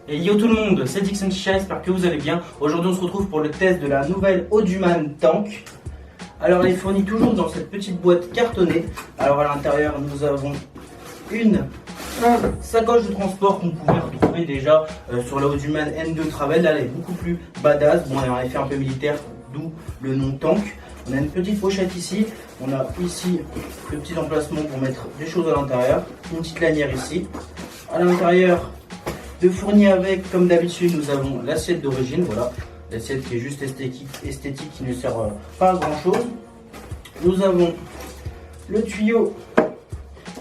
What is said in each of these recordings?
Et yo tout le monde, c'est Dixon Chicha, j'espère que vous allez bien. Aujourd'hui on se retrouve pour le test de la nouvelle Audioman Tank. Alors elle est fournie toujours dans cette petite boîte cartonnée. Alors à l'intérieur nous avons une sacoche de transport qu'on pouvait retrouver déjà sur la Audioman N2 Travel. Là elle est beaucoup plus badass, bon elle a un effet un peu militaire, d'où le nom Tank. On a une petite pochette ici, on a ici le petit emplacement pour mettre des choses à l'intérieur, une petite lanière ici. À l'intérieur, de fourni avec, comme d'habitude, nous avons l'assiette d'origine, voilà, l'assiette qui est juste esthétique qui ne sert pas à grand chose. Nous avons le tuyau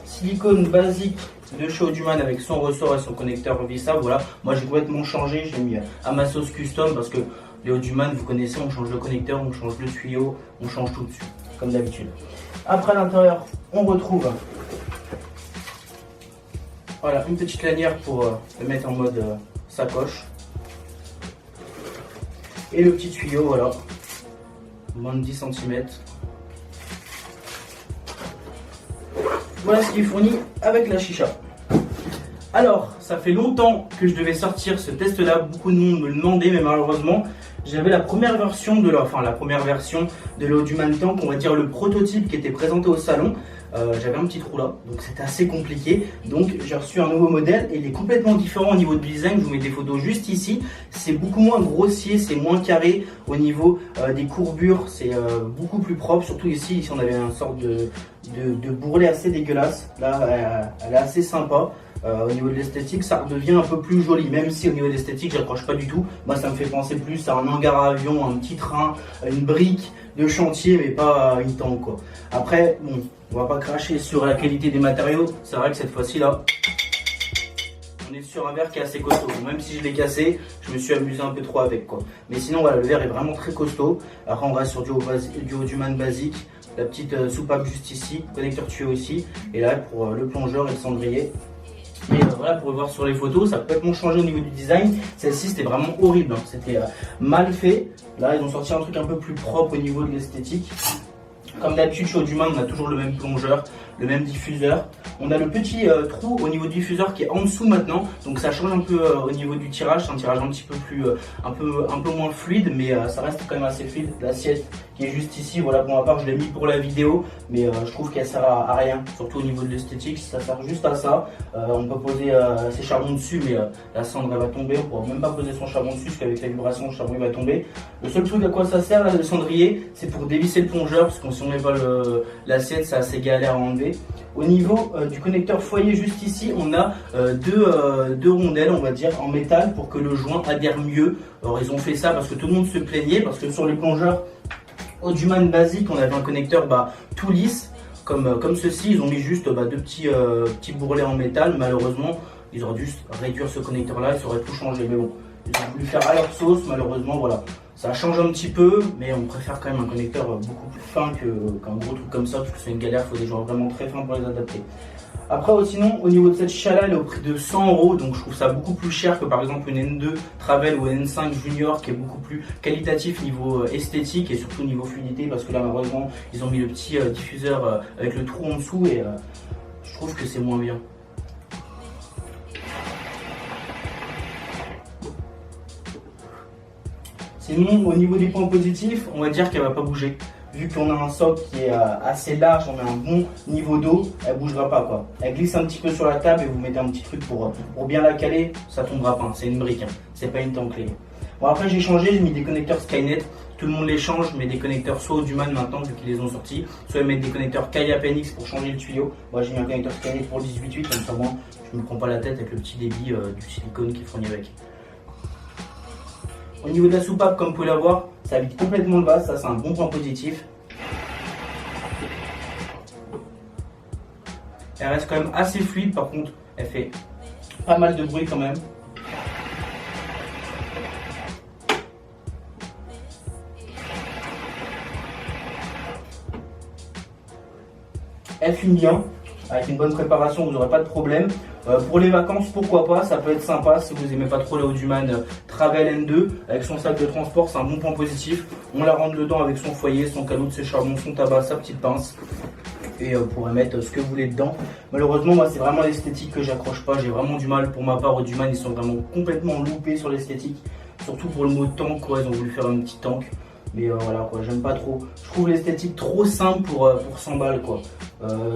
silicone basique de chez Audioman avec son ressort et son connecteur vissable. Voilà, moi j'ai complètement changé, j'ai mis à ma sauce custom parce que les Audioman, vous connaissez, on change le connecteur, on change le tuyau, on change tout dessus, comme d'habitude. Après à l'intérieur, on retrouve voilà, une petite lanière pour le mettre en mode sacoche. Et le petit tuyau, voilà, moins de 10 cm. Voilà ce qui est fourni avec la chicha. Alors, ça fait longtemps que je devais sortir ce test-là, beaucoup de monde me le demandait, mais malheureusement, j'avais la première version de l'Audioman Tank, on va dire le prototype qui était présenté au salon. J'avais un petit trou là, donc c'était assez compliqué. Donc j'ai reçu un nouveau modèle et il est complètement différent au niveau du design. Je vous mets des photos juste ici. C'est beaucoup moins grossier, c'est moins carré au niveau des courbures. C'est beaucoup plus propre. Surtout ici on avait une sorte de bourrelet assez dégueulasse. Là, elle est assez sympa. Au niveau de l'esthétique, ça redevient un peu plus joli, même si au niveau de l'esthétique, j'accroche pas du tout. Moi, ça me fait penser plus à un hangar à avion, un petit train, une brique de chantier, mais pas une tank, quoi. Après, bon, on va pas cracher sur la qualité des matériaux. C'est vrai que cette fois-ci là, on est sur un verre qui est assez costaud. Même si je l'ai cassé, je me suis amusé un peu trop avec, quoi. Mais sinon, voilà, le verre est vraiment très costaud. Après, on reste sur du Audioman basique. La petite soupape juste ici, connecteur tuyau ici, et là pour le plongeur et le cendrier. Et voilà, pour le voir sur les photos, ça a complètement changé au niveau du design. Celle-ci c'était vraiment horrible, hein. C'était mal fait. Là ils ont sorti un truc un peu plus propre au niveau de l'esthétique. Comme d'habitude chez Audioman, on a toujours le même plongeur, le même diffuseur. On a le petit trou au niveau du diffuseur qui est en dessous maintenant, donc ça change un peu au niveau du tirage. C'est un tirage un petit peu plus, un peu moins fluide, mais ça reste quand même assez fluide. L'assiette qui est juste ici, voilà, pour ma part je l'ai mis pour la vidéo, mais je trouve qu'elle sert à rien, surtout au niveau de l'esthétique, ça sert juste à ça. On peut poser ses charbons dessus, mais la cendre elle va tomber. On pourra même pas poser son charbon dessus, parce qu'avec la vibration le charbon il va tomber. Le seul truc à quoi ça sert là, le cendrier, c'est pour dévisser le plongeur, parce que si on met pas l'assiette, c'est assez galère à enlever. Au niveau du connecteur foyer, juste ici, on a deux rondelles, on va dire, en métal pour que le joint adhère mieux. Alors ils ont fait ça parce que tout le monde se plaignait, parce que sur les plongeurs Audioman basique, on avait un connecteur tout lisse, comme ceci. Ils ont mis juste deux petits bourrelets en métal. Malheureusement, ils auraient dû réduire ce connecteur-là, ils auraient tout changé. Mais bon, ils ont voulu faire à leur sauce, malheureusement, voilà. Ça change un petit peu, mais on préfère quand même un connecteur beaucoup plus fin qu'un gros truc comme ça, parce que c'est une galère, il faut des gens vraiment très fins pour les adapter. Après, sinon, au niveau de cette chicha-là, elle est au prix de 100 €, donc je trouve ça beaucoup plus cher que par exemple une N2 Travel ou une N5 Junior, qui est beaucoup plus qualitatif niveau esthétique et surtout niveau fluidité, parce que là, malheureusement, ils ont mis le petit diffuseur avec le trou en dessous et je trouve que c'est moins bien. Sinon, au niveau des points positifs, on va dire qu'elle va pas bouger. Vu qu'on a un socle qui est assez large, on a un bon niveau d'eau, elle bougera pas, quoi. Elle glisse un petit peu sur la table et vous mettez un petit truc pour bien la caler, ça tombera pas. C'est une brique, hein. C'est pas une tank clé. Bon, après j'ai changé, j'ai mis des connecteurs Skynet. Tout le monde les change, mais des connecteurs soit Audioman maintenant vu qu'ils les ont sortis, soit ils mettent des connecteurs Kaya PNX pour changer le tuyau. Moi j'ai mis un connecteur Skynet pour 18.8, comme ça moi je me prends pas la tête avec le petit débit du silicone qui est fourni avec. Au niveau de la soupape, comme vous pouvez la voir, ça vide complètement le bas, ça c'est un bon point positif. Elle reste quand même assez fluide, par contre elle fait pas mal de bruit quand même. Elle fume bien, avec une bonne préparation vous n'aurez pas de problème. Pour les vacances, pourquoi pas, ça peut être sympa si vous n'aimez pas trop la Audioman Travel N2. Avec son sac de transport, c'est un bon point positif. On la rentre dedans avec son foyer, son canot de ses charbons, son tabac, sa petite pince. et vous pourrez mettre ce que vous voulez dedans. Malheureusement, moi, c'est vraiment l'esthétique que j'accroche pas. J'ai vraiment du mal. Pour ma part, Audioman, ils sont vraiment complètement loupés sur l'esthétique. Surtout pour le mot tank, quoi. Ils ont voulu faire un petit tank. Mais voilà, quoi, j'aime pas trop. Je trouve l'esthétique trop simple pour 100 balles, quoi.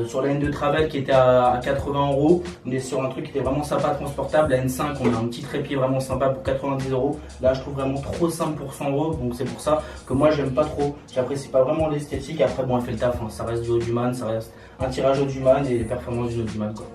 Sur la N2 Travel qui était à 80 €, on est sur un truc qui était vraiment sympa, transportable. La N5, on a un petit trépied vraiment sympa pour 90 €. Là, je trouve vraiment trop simple pour 100 €. Donc, c'est pour ça que moi, j'aime pas trop. J'apprécie pas vraiment l'esthétique. Après, bon, elle fait le taf. Hein. Ça reste du Audioman, ça reste un tirage Audioman et les performances du Audioman, quoi.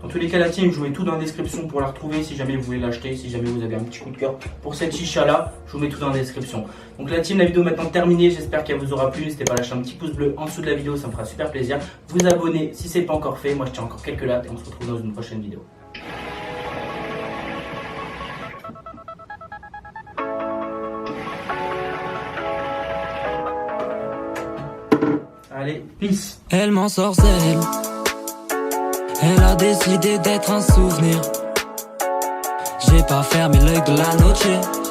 Dans tous les cas, la team, je vous mets tout dans la description pour la retrouver si jamais vous voulez l'acheter, si jamais vous avez un petit coup de cœur pour cette chicha là, je vous mets tout dans la description. Donc la team, la vidéo est maintenant terminée, j'espère qu'elle vous aura plu, n'hésitez pas à lâcher un petit pouce bleu en dessous de la vidéo, ça me fera super plaisir. Vous abonner si c'est pas encore fait, moi je tiens encore quelques lattes et on se retrouve dans une prochaine vidéo. Allez, peace. Elle m'ensorcelle. Elle a décidé d'être un souvenir. J'ai pas fermé l'œil de la noche.